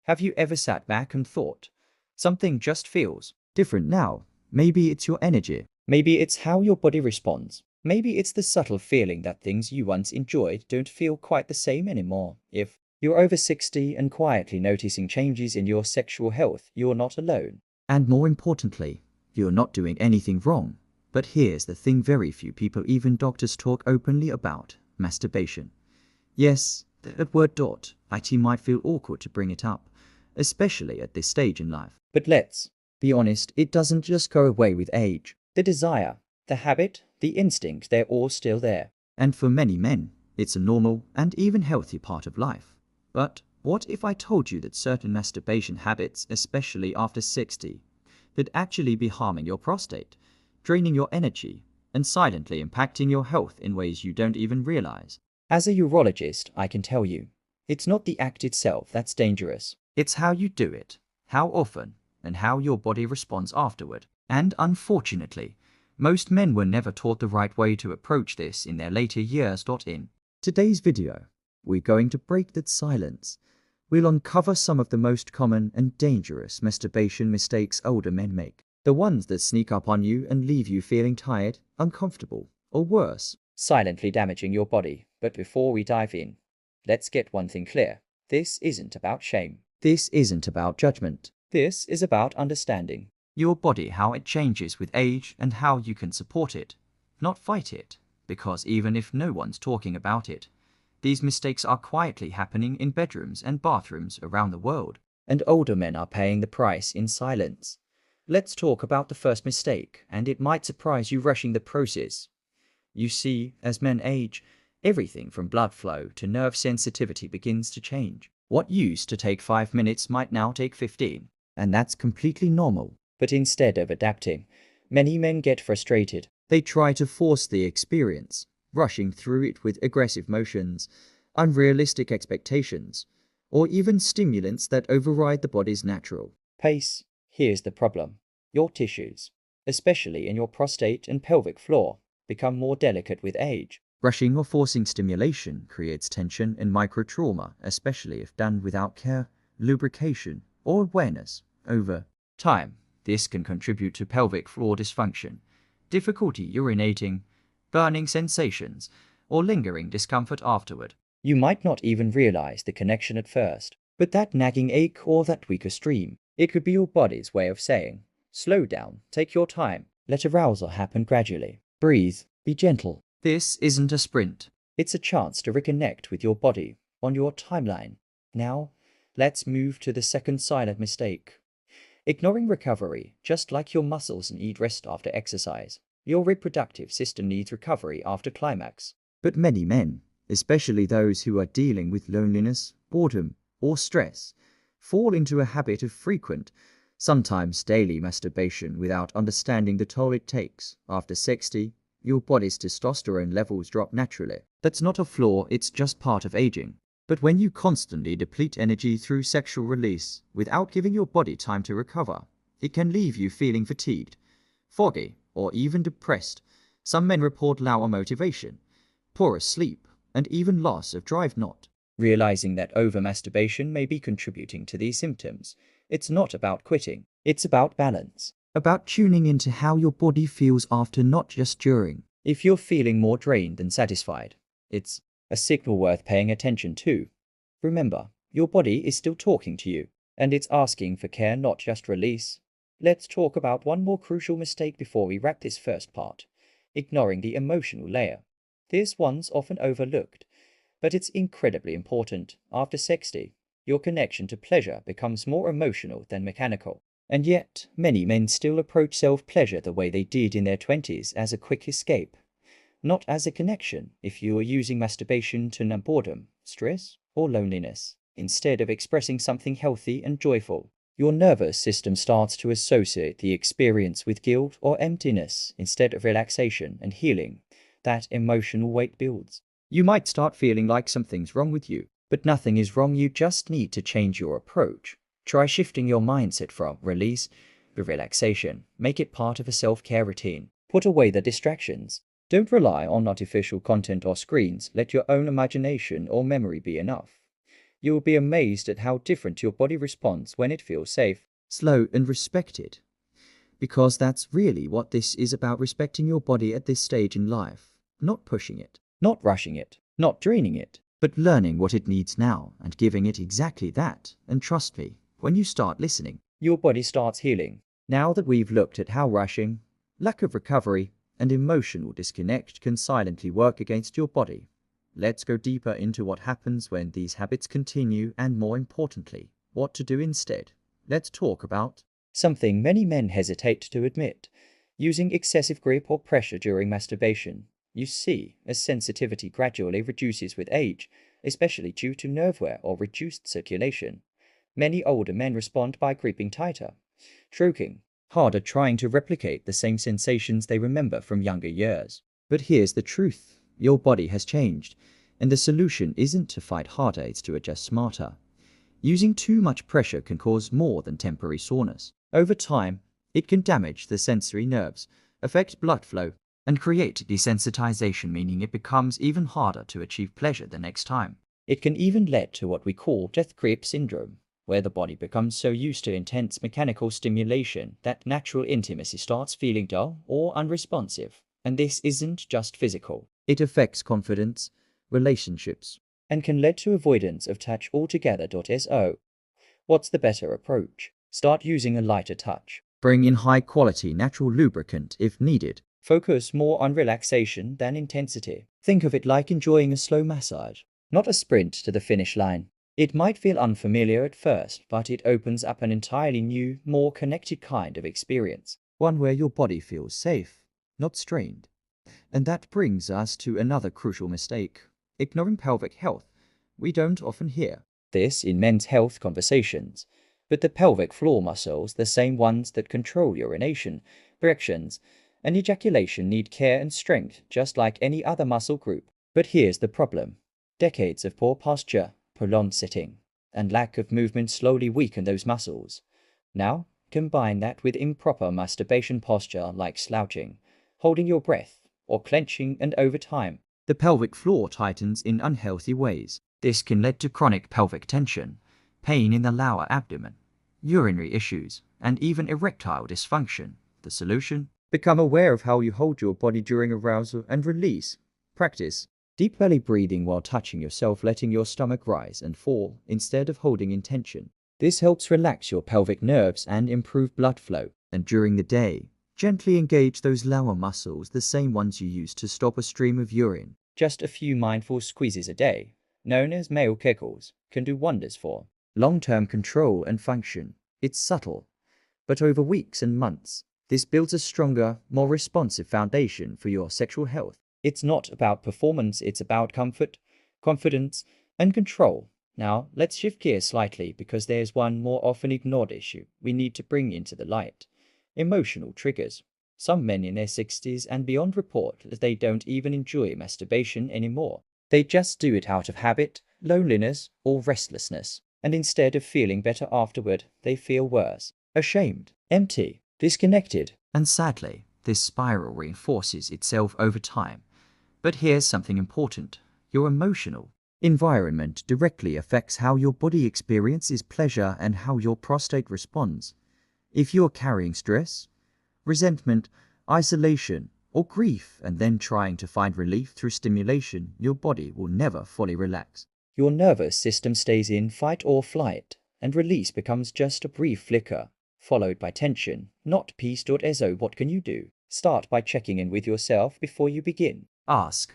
Have you ever sat back and thought, something just feels different now? Maybe it's your energy. Maybe it's how your body responds. Maybe it's the subtle feeling that things you once enjoyed don't feel quite the same anymore. If you're over 60 and quietly noticing changes in your sexual health, you're not alone. And more importantly, you're not doing anything wrong. But here's the thing: very few people, even doctors, talk openly about masturbation. Yes, that word it might feel awkward to bring it up, especially at this stage in life. But let's be honest, it doesn't just go away with age. The desire, the habit, the instinct, they're all still there. And for many men, it's a normal and even healthy part of life. But what if I told you that certain masturbation habits, especially after 60, could actually be harming your prostate, draining your energy, and silently impacting your health in ways you don't even realize? As a urologist, I can tell you, it's not the act itself that's dangerous. It's how you do it, how often, and how your body responds afterward. And unfortunately, most men were never taught the right way to approach this in their later years. In today's video, we're going to break that silence. We'll uncover some of the most common and dangerous masturbation mistakes older men make. The ones that sneak up on you and leave you feeling tired, uncomfortable, or worse, silently damaging your body. But before we dive in, let's get one thing clear. This isn't about shame. This isn't about judgment. This is about understanding your body, how it changes with age, and how you can support it, not fight it. Because even if no one's talking about it, these mistakes are quietly happening in bedrooms and bathrooms around the world. And older men are paying the price in silence. Let's talk about the first mistake, and it might surprise you: rushing the process. You see, as men age, everything from blood flow to nerve sensitivity begins to change. What used to take 5 minutes might now take 15, and that's completely normal. But instead of adapting, many men get frustrated. They try to force the experience, rushing through it with aggressive motions, unrealistic expectations, or even stimulants that override the body's natural pace. Here's the problem: your tissues, especially in your prostate and pelvic floor, become more delicate with age. Rushing or forcing stimulation creates tension and microtrauma, especially if done without care, lubrication, or awareness. Over time, this can contribute to pelvic floor dysfunction, difficulty urinating, burning sensations, or lingering discomfort afterward. You might not even realize the connection at first, but that nagging ache or that weaker stream, it could be your body's way of saying, slow down, take your time, let arousal happen gradually. Breathe, be gentle. This isn't a sprint. It's a chance to reconnect with your body on your timeline. Now, let's move to the second silent mistake: ignoring recovery. Just like your muscles need rest after exercise, your reproductive system needs recovery after climax. But many men, especially those who are dealing with loneliness, boredom, or stress, fall into a habit of frequent, sometimes daily masturbation without understanding the toll it takes. After 60, your body's testosterone levels drop naturally. That's not a flaw, it's just part of aging. But when you constantly deplete energy through sexual release without giving your body time to recover, it can leave you feeling fatigued, foggy, or even depressed. Some men report lower motivation, poorer sleep, and even loss of drive. Not realizing that over-masturbation may be contributing to these symptoms. It's not about quitting, it's about balance. About tuning into how your body feels after, not just during. If you're feeling more drained than satisfied, it's a signal worth paying attention to. Remember, your body is still talking to you, and it's asking for care, not just release. Let's talk about one more crucial mistake before we wrap this first part: ignoring the emotional layer. This one's often overlooked, but it's incredibly important. After 60, your connection to pleasure becomes more emotional than mechanical. And yet, many men still approach self-pleasure the way they did in their 20s, as a quick escape, not as a connection. If you are using masturbation to numb boredom, stress, or loneliness, instead of expressing something healthy and joyful, your nervous system starts to associate the experience with guilt or emptiness instead of relaxation and healing. That emotional weight builds. You might start feeling like something's wrong with you, but nothing is wrong. You just need to change your approach. Try shifting your mindset from release to relaxation. Make it part of a self-care routine. Put away the distractions. Don't rely on artificial content or screens. Let your own imagination or memory be enough. You will be amazed at how different your body responds when it feels safe, slow, and respected. Because that's really what this is about, respecting your body at this stage in life. Not pushing it, not rushing it, not draining it, but learning what it needs now and giving it exactly that. And trust me, when you start listening, your body starts healing. Now that we've looked at how rushing, lack of recovery, and emotional disconnect can silently work against your body, let's go deeper into what happens when these habits continue and, more importantly, what to do instead. Let's talk about something many men hesitate to admit: using excessive grip or pressure during masturbation. You see, as sensitivity gradually reduces with age, especially due to nerve wear or reduced circulation, many older men respond by gripping tighter, stroking harder, trying to replicate the same sensations they remember from younger years. But here's the truth: your body has changed, and the solution isn't to fight harder, it's to adjust smarter. Using too much pressure can cause more than temporary soreness. Over time, it can damage the sensory nerves, affect blood flow, and create desensitization, meaning it becomes even harder to achieve pleasure the next time. It can even lead to what we call death grip syndrome, where the body becomes so used to intense mechanical stimulation that natural intimacy starts feeling dull or unresponsive. And this isn't just physical. It affects confidence, relationships, and can lead to avoidance of touch altogether. So, what's the better approach? Start using a lighter touch. Bring in high-quality natural lubricant if needed. Focus more on relaxation than intensity. Think of it like enjoying a slow massage, not a sprint to the finish line. It might feel unfamiliar at first, but it opens up an entirely new, more connected kind of experience. One where your body feels safe, not strained. And that brings us to another crucial mistake: ignoring pelvic health. We don't often hear this in men's health conversations, but the pelvic floor muscles, the same ones that control urination, erections, and ejaculation, need care and strength just like any other muscle group. But here's the problem: decades of poor posture, prolonged sitting, and lack of movement slowly weaken those muscles. Now, combine that with improper masturbation posture like slouching, holding your breath, or clenching, and over time, the pelvic floor tightens in unhealthy ways. This can lead to chronic pelvic tension, pain in the lower abdomen, urinary issues, and even erectile dysfunction. The solution? Become aware of how you hold your body during arousal and release. Practice deep belly breathing while touching yourself, letting your stomach rise and fall instead of holding in tension. This helps relax your pelvic nerves and improve blood flow. And during the day, gently engage those lower muscles, the same ones you use to stop a stream of urine. Just a few mindful squeezes a day, known as male kegels, can do wonders for long-term control and function. It's subtle, but over weeks and months, this builds a stronger, more responsive foundation for your sexual health. It's not about performance, it's about comfort, confidence, and control. Now, let's shift gears slightly, because there's one more often ignored issue we need to bring into the light: emotional triggers. Some men in their 60s and beyond report that they don't even enjoy masturbation anymore. They just do it out of habit, loneliness, or restlessness. And instead of feeling better afterward, they feel worse, ashamed, empty, disconnected. And sadly, this spiral reinforces itself over time. But here's something important: your emotional environment directly affects how your body experiences pleasure and how your prostate responds. If you're carrying stress, resentment, isolation, or grief, and then trying to find relief through stimulation, your body will never fully relax. Your nervous system stays in fight or flight, and release becomes just a brief flicker, followed by tension, not peace. So what can you do? Start by checking in with yourself before you begin. Ask,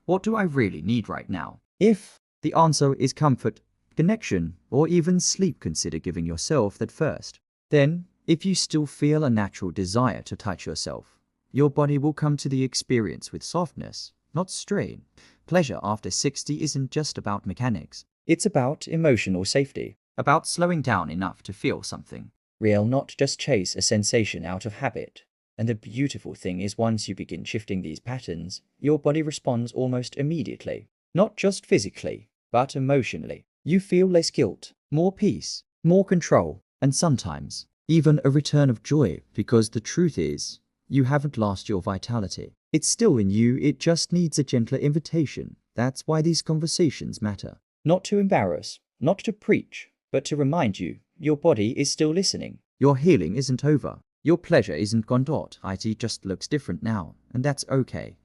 what do I really need right now? If the answer is comfort, connection, or even sleep, consider giving yourself that first. Then, if you still feel a natural desire to touch yourself, your body will come to the experience with softness, not strain. Pleasure after 60 isn't just about mechanics. It's about emotional safety, about slowing down enough to feel something real, not just chase a sensation out of habit. And the beautiful thing is, once you begin shifting these patterns, your body responds almost immediately. Not just physically, but emotionally. You feel less guilt, more peace, more control, and sometimes even a return of joy, because the truth is, you haven't lost your vitality. It's still in you, it just needs a gentler invitation. That's why these conversations matter. Not to embarrass, not to preach, but to remind you, your body is still listening. Your healing isn't over. Your pleasure isn't gone. It just looks different now, and that's okay.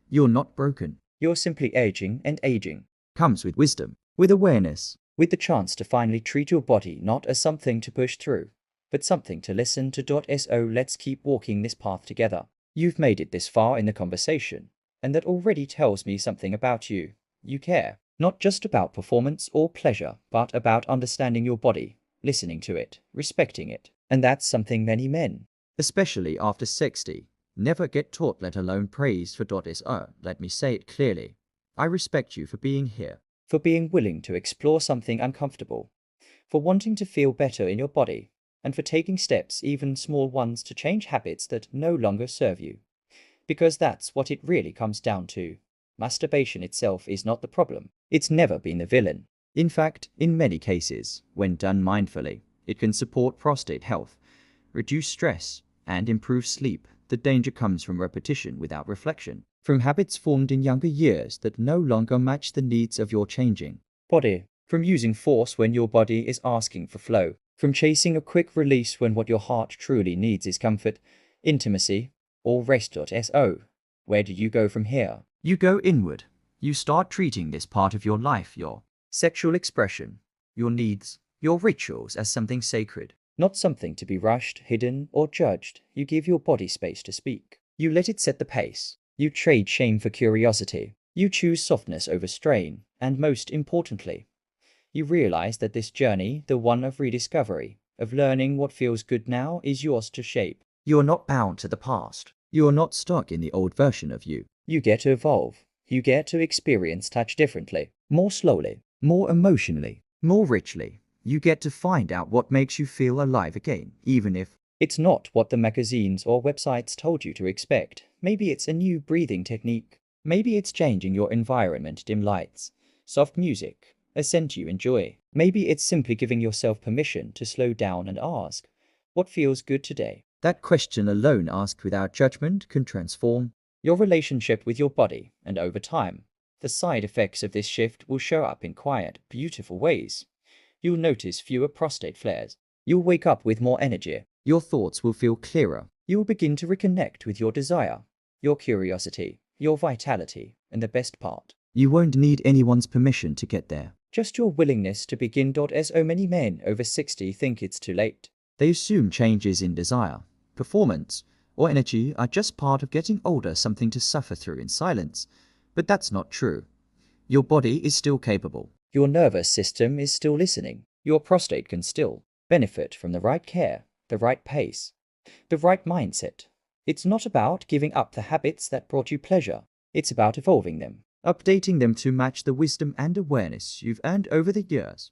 You're not broken. You're simply aging, and aging comes with wisdom, with awareness, with the chance to finally treat your body not as something to push through, but something to listen to. So let's keep walking this path together. You've made it this far in the conversation, and that already tells me something about you. You care, not just about performance or pleasure, but about understanding your body, listening to it, respecting it. And that's something many men, especially after 60, never get taught, let alone praised for. So let me say it clearly. I respect you for being here, for being willing to explore something uncomfortable, for wanting to feel better in your body, and for taking steps, even small ones, to change habits that no longer serve you. Because that's what it really comes down to. Masturbation itself is not the problem. It's never been the villain. In fact, in many cases, when done mindfully, it can support prostate health, reduce stress, and improve sleep. The danger comes from repetition without reflection, from habits formed in younger years that no longer match the needs of your changing body, from using force when your body is asking for flow, from chasing a quick release when what your heart truly needs is comfort, intimacy, or rest. So where do you go from here? You go inward. You start treating this part of your life, your sexual expression, your needs, your rituals, as something sacred, not something to be rushed, hidden, or judged. You give your body space to speak. You let it set the pace. You trade shame for curiosity. You choose softness over strain. And most importantly, you realize that this journey, the one of rediscovery, of learning what feels good now, is yours to shape. You are not bound to the past. You are not stuck in the old version of you. You get to evolve. You get to experience touch differently, more slowly, more emotionally, more richly. You get to find out what makes you feel alive again, even if it's not what the magazines or websites told you to expect. Maybe it's a new breathing technique. Maybe it's changing your environment, dim lights, soft music, a scent you enjoy. Maybe it's simply giving yourself permission to slow down and ask, what feels good today? That question alone, asked without judgment, can transform your relationship with your body, and over time, the side effects of this shift will show up in quiet, beautiful ways. You'll notice fewer prostate flares. You'll wake up with more energy. Your thoughts will feel clearer. You will begin to reconnect with your desire, your curiosity, your vitality, and the best part, you won't need anyone's permission to get there. Just your willingness to begin. So many men over 60 think it's too late. They assume changes in desire, performance, or energy are just part of getting older, something to suffer through in silence. But that's not true. Your body is still capable. Your nervous system is still listening. Your prostate can still benefit from the right care, the right pace, the right mindset. It's not about giving up the habits that brought you pleasure. It's about evolving them, updating them to match the wisdom and awareness you've earned over the years.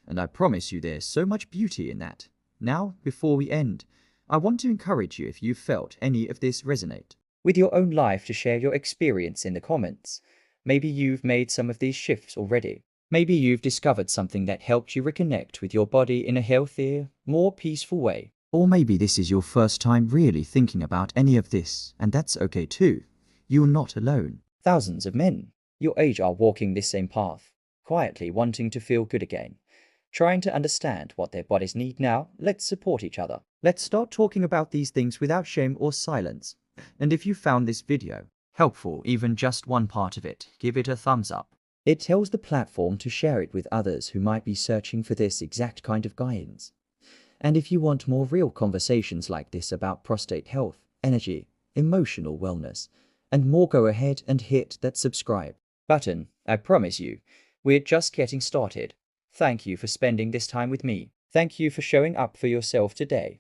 And I promise you there's so much beauty in that. Now, before we end, I want to encourage you, if you felt any of this resonate with your own life, to share your experience in the comments. Maybe you've made some of these shifts already. Maybe you've discovered something that helped you reconnect with your body in a healthier, more peaceful way. Or maybe this is your first time really thinking about any of this, and that's okay too. You're not alone. Thousands of men your age are walking this same path, quietly wanting to feel good again, trying to understand what their bodies need now. Let's support each other. Let's start talking about these things without shame or silence. And if you found this video helpful, even just one part of it, give it a thumbs up. It tells the platform to share it with others who might be searching for this exact kind of guidance. And if you want more real conversations like this about prostate health, energy, emotional wellness, and more, go ahead and hit that subscribe button. I promise you, we're just getting started. Thank you for spending this time with me. Thank you for showing up for yourself today.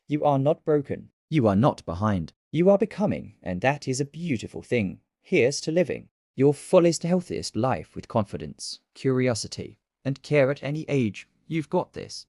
You are not broken. You are not behind. You are becoming, and that is a beautiful thing. Here's to living your fullest, healthiest life with confidence, curiosity, and care at any age. You've got this.